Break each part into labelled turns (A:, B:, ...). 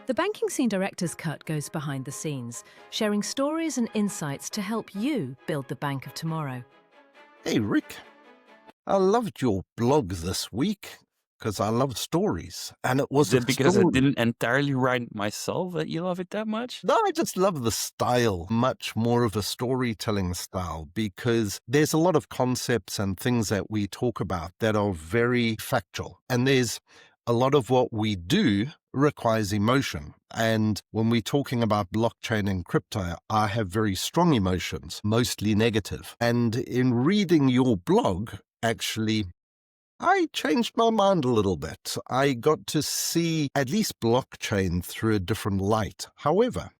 A: The Banking Scene Director's Cut goes behind the scenes, sharing stories and insights to help you build the bank of tomorrow.
B: Hey, Rick. I loved your blog this week because I love stories. And it was
C: Is it because I didn't entirely write myself that you love it that much?
B: No, I just love the style, much more of a storytelling style, because there's a lot of concepts and things that we talk about that are very factual. And there's a lot of what we do requires emotion. And when we're talking about blockchain and crypto, I have very strong emotions, mostly negative. And in reading your blog, actually, I changed my mind a little bit. I got to see at least blockchain through a different light. However,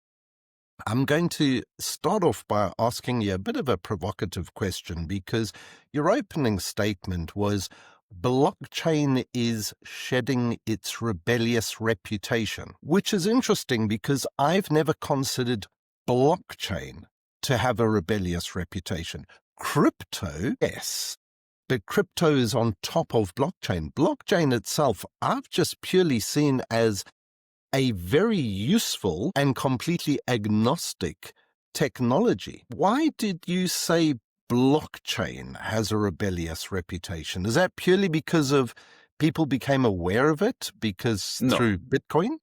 B: I'm going to start off by asking you a bit of a provocative question, because your opening statement was blockchain is shedding its rebellious reputation, which is interesting because I've never considered blockchain to have a rebellious reputation. Crypto, yes. But crypto is on top of blockchain. Blockchain itself, I've just purely seen as a very useful and completely agnostic technology. Why did you say blockchain has a rebellious reputation? Is that purely because of people became aware of it through Bitcoin?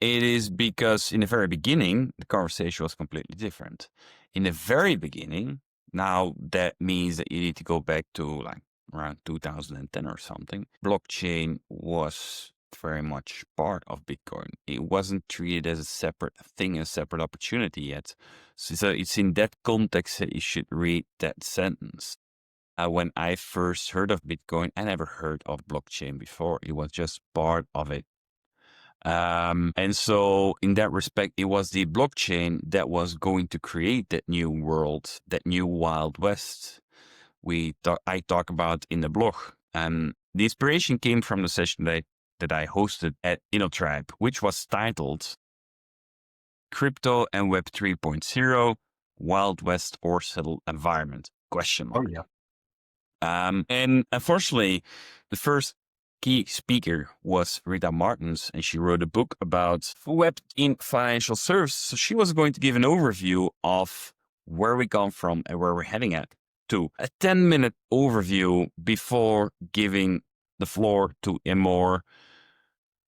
C: It is because in the very beginning, the conversation was completely different. In the very beginning, now that means that you need to go back to like around 2010 or something. Blockchain was very much part of Bitcoin. It wasn't treated as a separate thing, a separate opportunity yet. So it's in that context that you should read that sentence. When I first heard of Bitcoin, I never heard of blockchain before. It was just part of it. And so in that respect, it was the blockchain that was going to create that new world, that new Wild West I talk about in the blog. The inspiration came from the session that I hosted at InnoTribe, which was titled Crypto and Web 3.0, Wild West or Settled Environment? ?
B: Oh, yeah.
C: And unfortunately, the first key speaker was Rita Martins, and she wrote a book about web in financial services. So she was going to give an overview of where we come from and where we're heading at, to a 10-minute overview before giving the floor to a more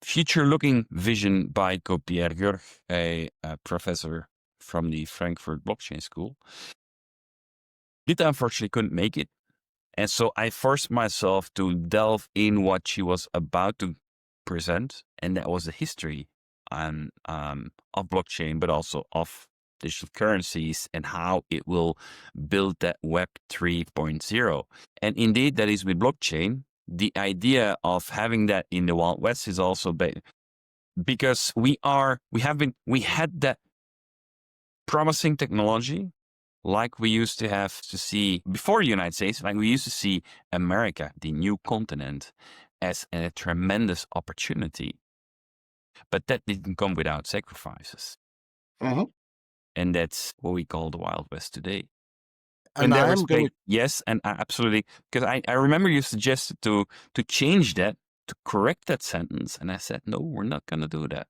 C: future-looking vision by Co-Pierre Georg, a professor from the Frankfurt Blockchain School. Rita unfortunately couldn't make it. And so I forced myself to delve in what she was about to present, and that was the history of blockchain, but also of digital currencies and how it will build that Web 3.0. And indeed, that is with blockchain. The idea of having that in the Wild West is also because we had that promising technology. Like we used to have to see before the United States, like we used to see America, the new continent, as a tremendous opportunity. But that didn't come without sacrifices.
B: Mm-hmm.
C: And that's what we call the Wild West today.
B: And
C: yes, and absolutely, because I remember you suggested to change that, to correct that sentence. And I said, no, we're not going to do that.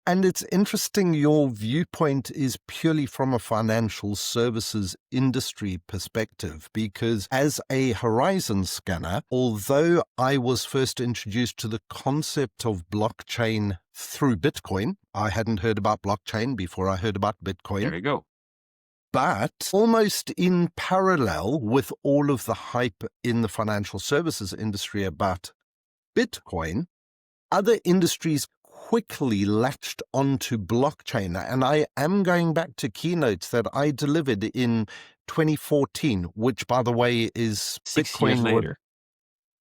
B: And it's interesting, your viewpoint is purely from a financial services industry perspective, because as a horizon scanner, although I was first introduced to the concept of blockchain through Bitcoin, I hadn't heard about blockchain before I heard about Bitcoin.
C: There you go.
B: But almost in parallel with all of the hype in the financial services industry about Bitcoin, other industries quickly latched onto blockchain. And I am going back to keynotes that I delivered in 2014, which, by the way, is
C: 6 years later.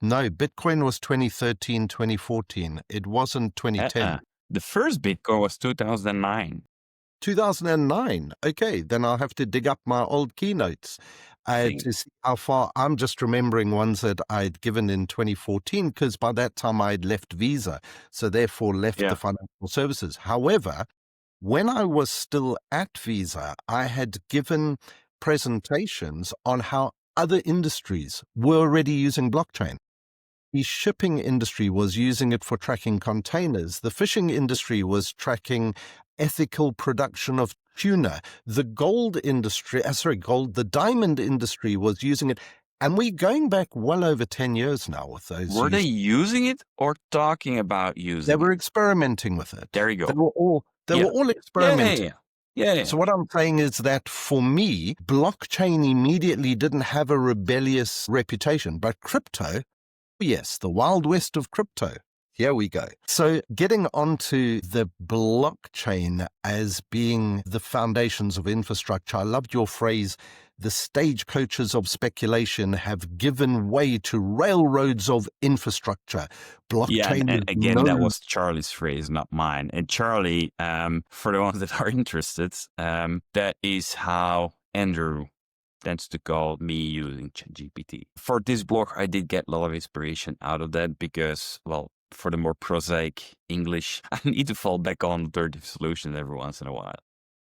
B: No, Bitcoin was 2013, 2014. It wasn't 2010.
C: The first Bitcoin was 2009.
B: 2009. Okay, then I'll have to dig up my old keynotes to see how far. I'm just remembering ones that I'd given in 2014, because by that time I'd left Visa, so therefore left the financial services. However, when I was still at Visa, I had given presentations on how other industries were already using blockchain. The shipping industry was using it for tracking containers. The fishing industry was tracking ethical production of tuna. The the diamond industry was using it. And we're going back well over 10 years now with those.
C: Were they using it or talking about using
B: They were
C: it?
B: experimenting with it.
C: There you go.
B: They were all experimenting.
C: Yeah.
B: So what I'm saying is that for me, blockchain immediately didn't have a rebellious reputation, but crypto, yes, the Wild West of crypto. Here we go. So getting onto the blockchain as being the foundations of infrastructure, I loved your phrase, the stagecoaches of speculation have given way to railroads of infrastructure. Blockchain
C: and again, that was Charlie's phrase, not mine. And Charlie, for the ones that are interested, that is how Andrew tends to call me using ChatGPT. For this blog, I did get a lot of inspiration out of that because, well, for the more prosaic English, I need to fall back on alternative solutions every once in a while.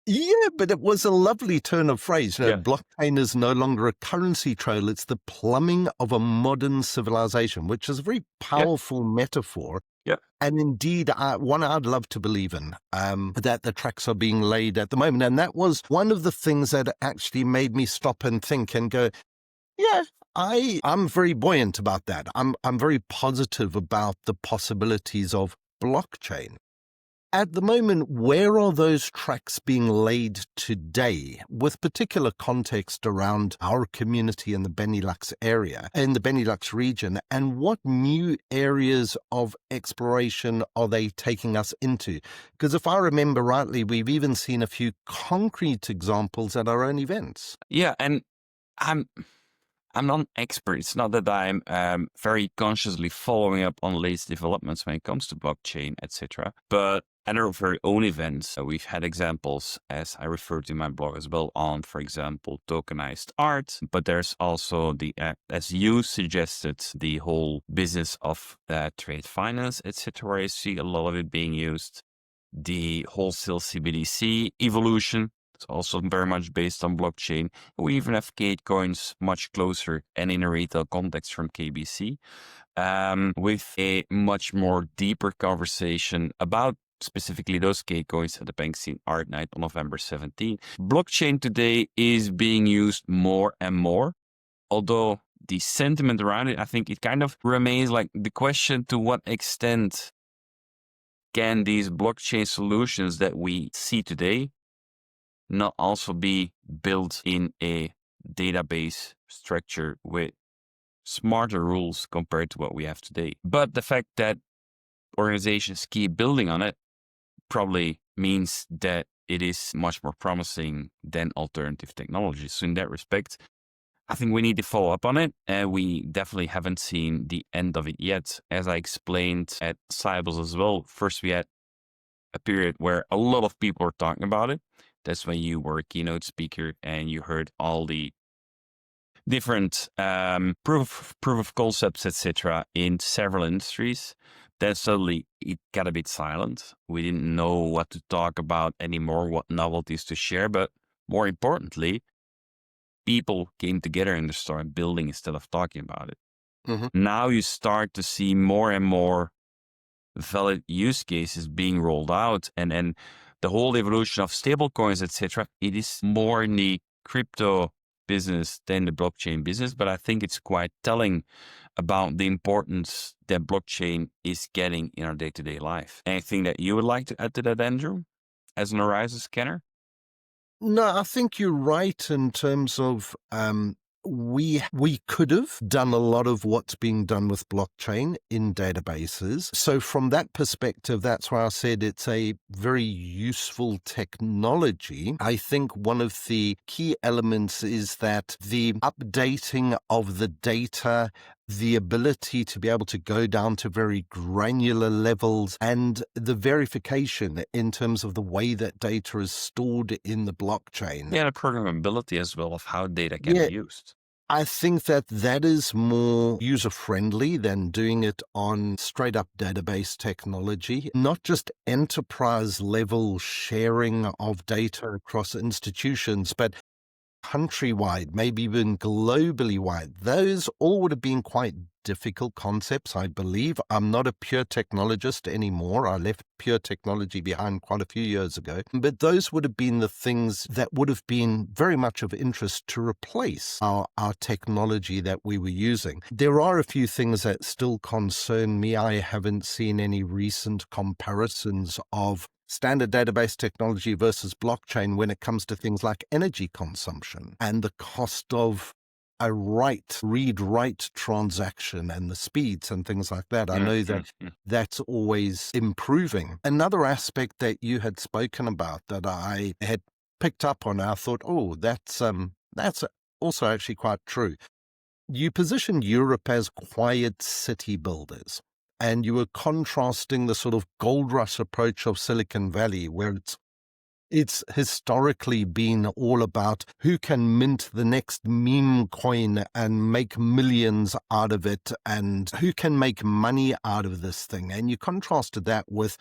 B: Yeah, but it was a lovely turn of phrase. Blockchain is no longer a currency trail. It's the plumbing of a modern civilization, which is a very powerful metaphor.
C: Yeah.
B: And indeed, one I'd love to believe in, that the tracks are being laid at the moment. And that was one of the things that actually made me stop and think and go, yeah, I'm very buoyant about that. I'm very positive about the possibilities of blockchain. At the moment, where are those tracks being laid today, with particular context around our community in the Benelux area, in the Benelux region, and what new areas of exploration are they taking us into? Because if I remember rightly, we've even seen a few concrete examples at our own events.
C: Yeah, and I'm not an expert. It's not that I'm very consciously following up on latest developments when it comes to blockchain, etc. But at our very own events, we've had examples, as I referred to in my blog as well, on, for example, tokenized art. But there's also as you suggested, the whole business of trade finance, etc. Where I see a lot of it being used. The wholesale CBDC evolution. It's also very much based on blockchain. We even have Kate coins much closer and in a retail context from KBC, with a much more deeper conversation about specifically those Kate coins at the Bank Scene Art Night on November 17. Blockchain today is being used more and more, although the sentiment around it, I think it kind of remains like the question to what extent can these blockchain solutions that we see today not also be built in a database structure with smarter rules compared to what we have today. But the fact that organizations keep building on it probably means that it is much more promising than alternative technologies. So in that respect, I think we need to follow up on it. And we definitely haven't seen the end of it yet. As I explained at Sibos as well, first we had a period where a lot of people were talking about it. That's when you were a keynote speaker and you heard all the different proof of concepts, etc., in several industries. Then suddenly it got a bit silent. We didn't know what to talk about anymore, what novelties to share. But more importantly, people came together and they started building instead of talking about it. Mm-hmm. Now you start to see more and more valid use cases being rolled out, and the whole evolution of stablecoins, etc. It is more in the crypto business than the blockchain business, but I think it's quite telling about the importance that blockchain is getting in our day-to-day life. Anything that you would like to add to that, Andrew, as an horizon scanner?
B: No, I think you're right in terms of we could have done a lot of what's being done with blockchain in databases. So from that perspective, that's why I said it's a very useful technology. I think one of the key elements is that the updating of the data, the ability to be able to go down to very granular levels, and the verification in terms of the way that data is stored in the blockchain.
C: Yeah, the programmability as well of how data can be used.
B: I think that is more user-friendly than doing it on straight-up database technology, not just enterprise-level sharing of data across institutions, but countrywide, maybe even globally wide. Those all would have been quite difficult concepts, I believe. I'm not a pure technologist anymore. I left pure technology behind quite a few years ago. But those would have been the things that would have been very much of interest to replace our technology that we were using. There are a few things that still concern me. I haven't seen any recent comparisons of standard database technology versus blockchain when it comes to things like energy consumption and the cost of a read-write transaction and the speeds and things like that. I know that that's always improving. Another aspect that you had spoken about that I had picked up on, I thought, oh, that's also actually quite true. You positioned Europe as quiet city builders. And you were contrasting the sort of gold rush approach of Silicon Valley, where it's historically been all about who can mint the next meme coin and make millions out of it, and who can make money out of this thing. And you contrasted that with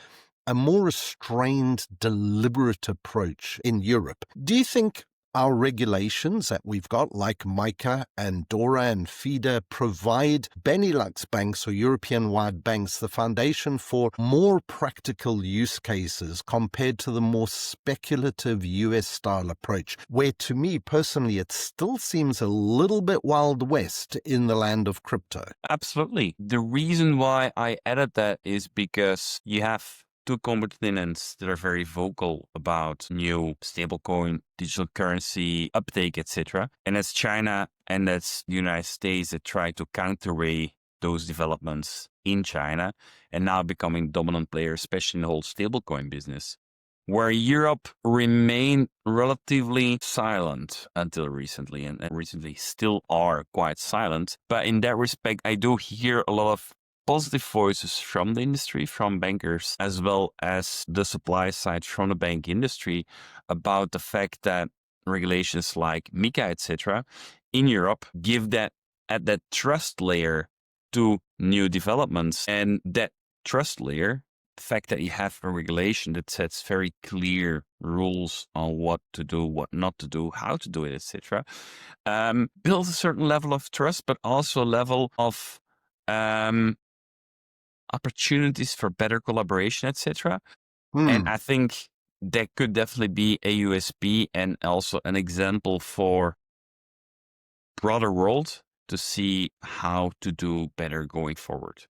B: a more restrained, deliberate approach in Europe. Do you think our regulations that we've got, like MiCA and DORA and FIDA, provide Benelux banks or European-wide banks the foundation for more practical use cases compared to the more speculative US-style approach, where to me personally it still seems a little bit Wild West in the land of crypto?
C: Absolutely. The reason why I added that is because you have two continents that are very vocal about new stablecoin, digital currency uptake, etc. And that's China and that's the United States that try to counterweigh those developments in China and now becoming dominant players, especially in the whole stablecoin business. Where Europe remained relatively silent until recently, and recently still are quite silent. But in that respect, I do hear a lot of positive voices from the industry, from bankers, as well as the supply side from the bank industry about the fact that regulations like MiCA, etc., in Europe give that at that trust layer to new developments. And that trust layer, the fact that you have a regulation that sets very clear rules on what to do, what not to do, how to do it, etc., builds a certain level of trust, but also a level of opportunities for better collaboration, etc. And I think that could definitely be a USP and also an example for broader world to see how to do better going forward.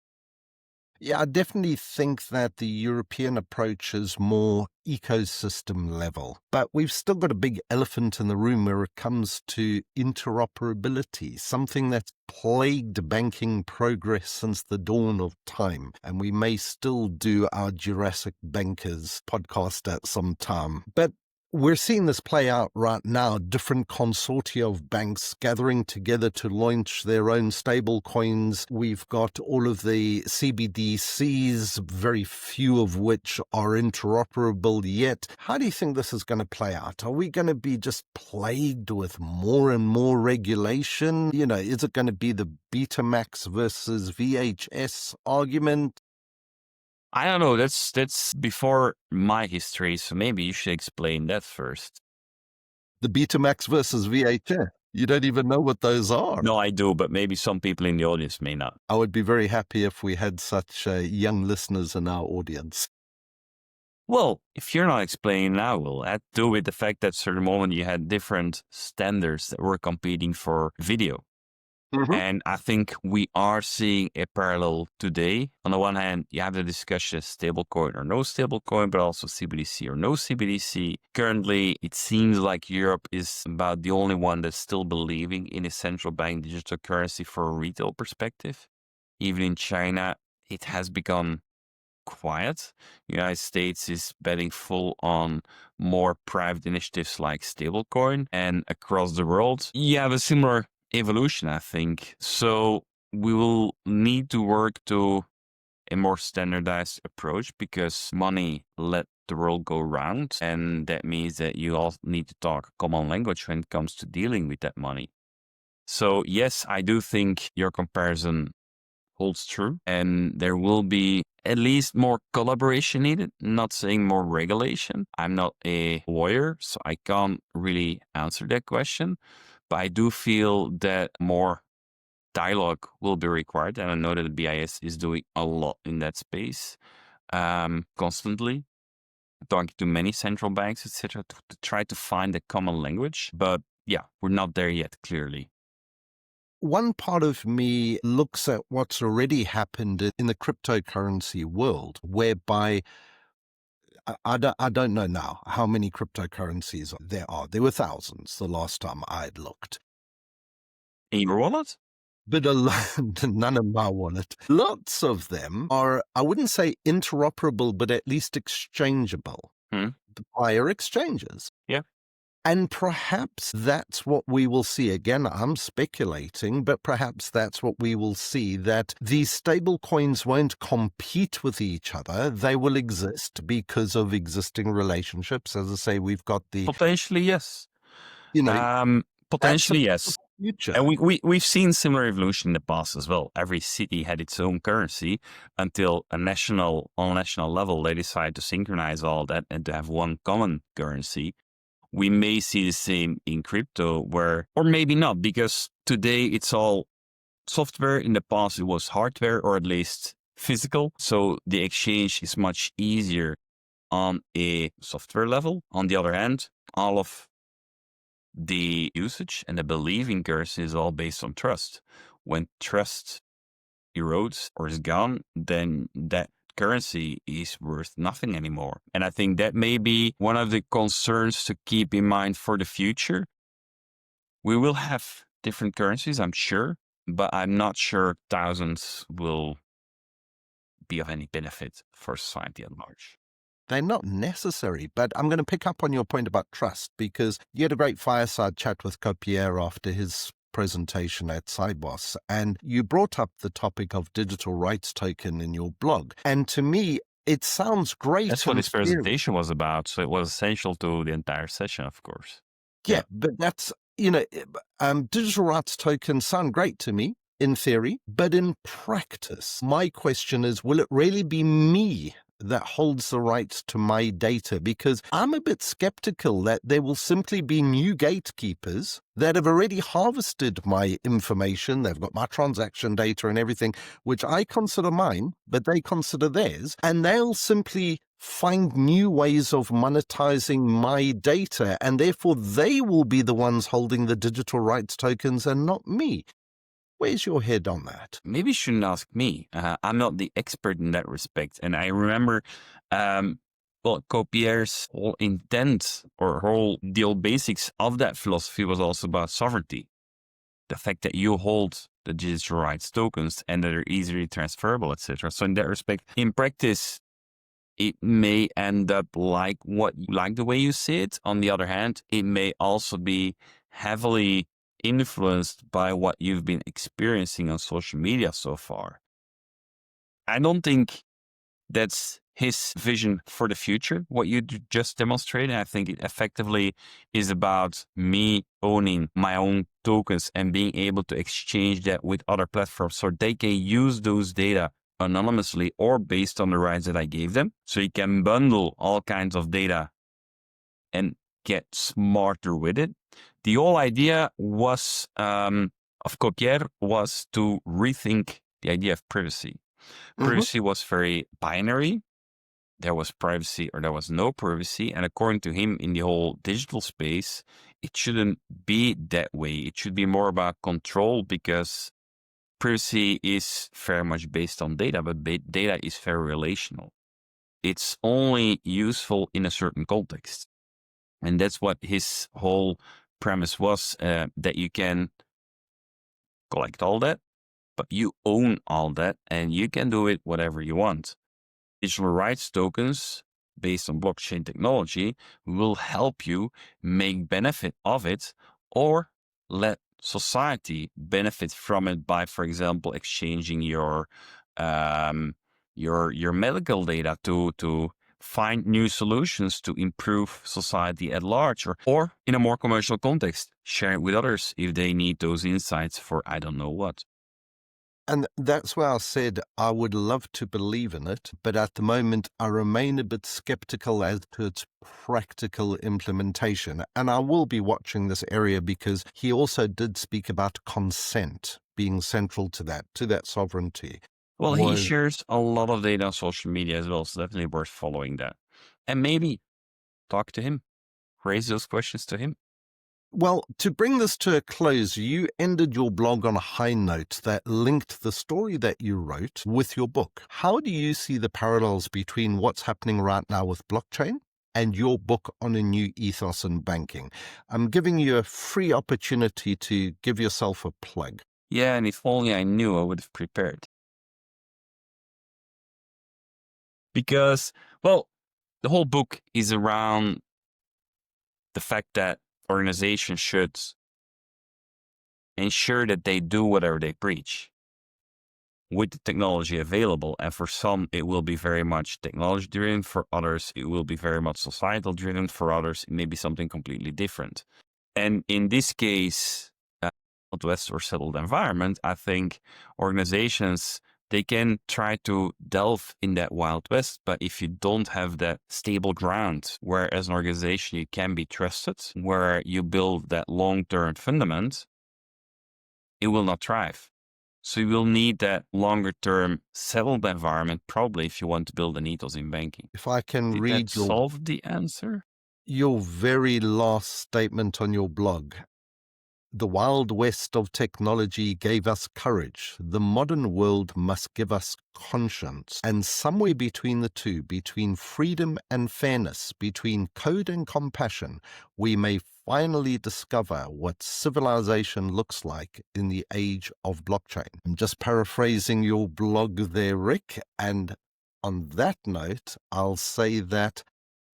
B: Yeah, I definitely think that the European approach is more ecosystem level, but we've still got a big elephant in the room where it comes to interoperability, something that's plagued banking progress since the dawn of time. And we may still do our Jurassic Bankers podcast at some time. But we're seeing this play out right now, different consortia of banks gathering together to launch their own stable coins. We've got all of the CBDCs, very few of which are interoperable yet. How do you think this is going to play out? Are we going to be just plagued with more and more regulation? You know, is it going to be the Betamax versus VHS argument?
C: I don't know. That's before my history, so maybe you should explain that first.
B: The Betamax versus VHS. You don't even know what those are.
C: No, I do, but maybe some people in the audience may not.
B: I would be very happy if we had such young listeners in our audience.
C: Well, if you're not explaining now, will that do with the fact that at a certain moment you had different standards that were competing for video? And I think we are seeing a parallel today. On the one hand, you have the discussion stablecoin or no stablecoin, but also CBDC or no CBDC. Currently, it seems like Europe is about the only one that's still believing in a central bank digital currency for a retail perspective. Even in China, it has become quiet. The United States is betting full on more private initiatives like stablecoin, and across the world, you have a similar evolution, I think. So we will need to work to a more standardized approach because money let the world go round. And that means that you all need to talk common language when it comes to dealing with that money. So yes, I do think your comparison holds true, and there will be at least more collaboration needed. Not saying more regulation. I'm not a lawyer, so I can't really answer that question, but I do feel that more dialogue will be required, and I know that the BIS is doing a lot in that space, constantly talking to many central banks, etc., to try to find a common language. But yeah, we're not there yet, clearly.
B: One part of me looks at what's already happened in the cryptocurrency world, whereby I don't know now how many cryptocurrencies there are. There were thousands the last time I'd looked.
C: In your wallet?
B: But none in my wallet. Lots of them are, I wouldn't say interoperable, but at least exchangeable via exchanges.
C: Yeah.
B: And perhaps that's what we will see. Again, I'm speculating, but perhaps that's what we will see, that these stable coins won't compete with each other. They will exist because of existing relationships. As I say, we've got the...
C: Potentially, yes. Potentially, yes.
B: Future.
C: And we've seen similar evolution in the past as well. Every city had its own currency until on a national level, they decided to synchronize all that and to have one common currency. We may see the same in crypto, or maybe not, because today it's all software. In the past, it was hardware, or at least physical. So the exchange is much easier on a software level. On the other hand, all of the usage and the belief in currency is all based on trust. When trust erodes or is gone, then that currency is worth nothing anymore. And I think that may be one of the concerns to keep in mind for the future. We will have different currencies, I'm sure, but I'm not sure thousands will be of any benefit for society at large.
B: They're not necessary, but I'm going to pick up on your point about trust, because you had a great fireside chat with Co-Pierre after his presentation at Sibos, and you brought up the topic of digital rights token in your blog. And to me, it sounds great.
C: That's what this presentation was about. So it was essential to the entire session, of course.
B: Yeah, but that's, digital rights tokens sound great to me in theory, but in practice, my question is, will it really be me that holds the rights to my data? Because I'm a bit skeptical that there will simply be new gatekeepers that have already harvested my information. They've got my transaction data and everything, which I consider mine, but they consider theirs, and they'll simply find new ways of monetizing my data, and therefore they will be the ones holding the digital rights tokens and not me. Where's your head on that?
C: Maybe you shouldn't ask me. I'm not the expert in that respect. And I remember, Co-Pierre's whole intent or the whole basics of that philosophy was also about sovereignty. The fact that you hold the digital rights tokens and that they're easily transferable, etc. So in that respect, in practice, it may end up like the way you see it. On the other hand, it may also be heavily influenced by what you've been experiencing on social media so far. I don't think that's his vision for the future, what you just demonstrated. I think it effectively is about me owning my own tokens and being able to exchange that with other platforms so they can use those data anonymously or based on the rights that I gave them. So you can bundle all kinds of data and get smarter with it. The whole idea was of Co-Pierre was to rethink the idea of privacy. Privacy was very binary. There was privacy or there was no privacy. And according to him, in the whole digital space, it shouldn't be that way. It should be more about control, because privacy is very much based on data, but data is very relational. It's only useful in a certain context. And that's what his whole premise was, that you can collect all that, but you own all that and you can do it whatever you want. Digital rights tokens based on blockchain technology will help you make benefit of it or let society benefit from it by, for example, exchanging your medical data to find new solutions to improve society at large, or in a more commercial context, share it with others if they need those insights for I don't know what.
B: And that's why I said I would love to believe in it, but at the moment I remain a bit skeptical as to its practical implementation. And I will be watching this area because he also did speak about consent being central to that sovereignty.
C: Well, he shares a lot of data on social media as well, so definitely worth following that. And maybe talk to him, raise those questions to him.
B: Well, to bring this to a close, you ended your blog on a high note that linked the story that you wrote with your book. How do you see the parallels between what's happening right now with blockchain and your book on a new ethos in banking? I'm giving you a free opportunity to give yourself a plug.
C: Yeah, and if only I knew, I would have prepared. Because, well, the whole book is around the fact that organizations should ensure that they do whatever they preach with the technology available. And for some, it will be very much technology driven. For others, it will be very much societal driven. For others, it may be something completely different. And in this case, Wild West or settled environment, I think organizations, they can try to delve in that Wild West, but if you don't have that stable ground where as an organization you can be trusted, where you build that long-term fundament, it will not thrive. So you will need that longer-term settled environment probably if you want to build an ethos in banking.
B: If I can
C: Did
B: read
C: that solve the answer?
B: your very last statement on your blog. The Wild West of technology gave us courage. The modern world must give us conscience. And somewhere between the two, between freedom and fairness, between code and compassion, we may finally discover what civilization looks like in the age of blockchain. I'm just paraphrasing your blog there, Rick. And on that note, I'll say that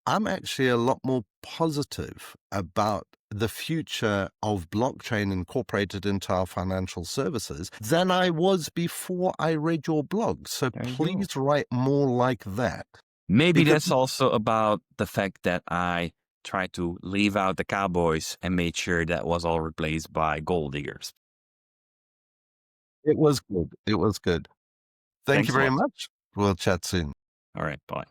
B: I'm actually a lot more positive about the future of blockchain incorporated into our financial services than I was before I read your blog. So please write more like that.
C: Maybe that's also about the fact that I tried to leave out the cowboys and made sure that was all replaced by gold diggers.
B: It was good. It was good. Thank you very much. We'll chat soon.
C: All right. Bye.